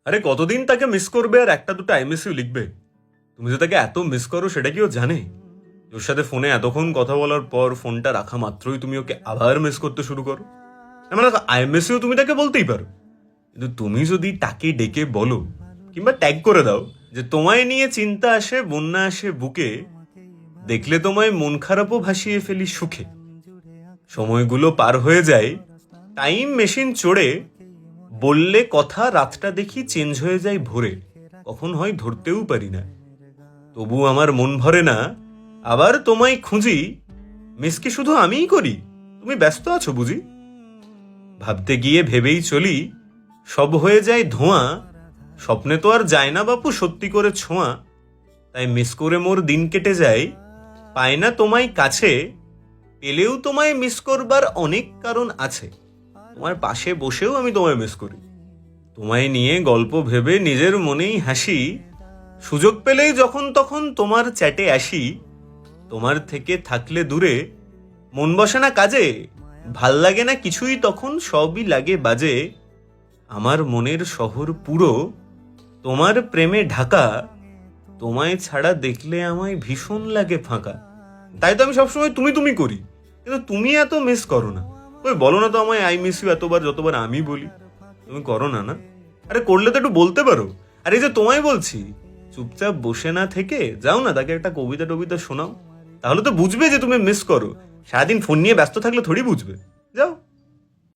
আরে কতদিন তাকে মিস করবে আর একটা দুটো আই মিস ইউ লিখবে? তুমি যে তাকে এত মিস করো সেটা কি ও জানে? ওর সাথে ফোনে এতক্ষণ কথা বলার পর ফোনটা রাখা মাত্রই তুমি ওকে আবার মিস করতে শুরু করো। মানে আই মিস ইউ তুমি তাকে বলতেই পারো, কিন্তু তুমি যদি তাকে ডেকে বলো কিংবা ট্যাগ করে দাও যে তোমায় নিয়ে চিন্তা আসে বন্যা আসে বুকে, দেখলে তোমায় মন খারাপও ভাসিয়ে ফেলি সুখে, সময়গুলো পার হয়ে যায় টাইম মেশিন চড়ে, বললে কথা রাতটা দেখি চেঞ্জ হয়ে যায় ভোরে, কখন হয় ধরতেও পারি না, তবু আমার মন ভরে না, আবার তোমায় খুঁজি, মিস কি শুধু আমিই করি? তুমি ব্যস্ত আছো বুঝি? ভাবতে গিয়ে ভেবেই চলি, সব হয়ে যায় ধোঁয়া, স্বপ্নে তো আর যায় না বাপু সত্যি করে ছোঁয়া, তাই মিস করে মোর দিন কেটে যায়, পায় না তোমায় কাছে, পেলেও তোমায় মিস করবার অনেক কারণ আছে, তোমার পাশে বসেও আমি তোমায় মিস করি, তোমায় নিয়ে গল্প ভেবে নিজের মনেই হাসি, সুযোগ পেলেই যখন তখন তোমার চ্যাটে আসি, তোমার থেকে থাকলে দূরে মন বসে না কাজে, ভাল লাগে না কিছুই তখন সবই লাগে বাজে, আমার মনের শহর পুরো তোমার প্রেমে ঢাকা, তোমায় ছাড়া দেখলে আমায় ভীষণ লাগে ফাঁকা, তাই তো আমি সবসময় তুমি তুমি করি, কিন্তু তুমি এত মিস করো না। ওই বলো না তো আমায় আই মিস ইউ এতবার যতবার আমি বলি, তুমি করো না না? আরে করলে তো একটু বলতে পারো। আর এই যে তোমায় বলছি, চুপচাপ বসে না থেকে যাও না তাকে একটা কবিতা টবিতা শোনাও, তাহলে তো বুঝবে যে তুমি মিস করো। সারাদিন ফোন নিয়ে ব্যস্ত থাকলে থোড়ি বুঝবে। যাও।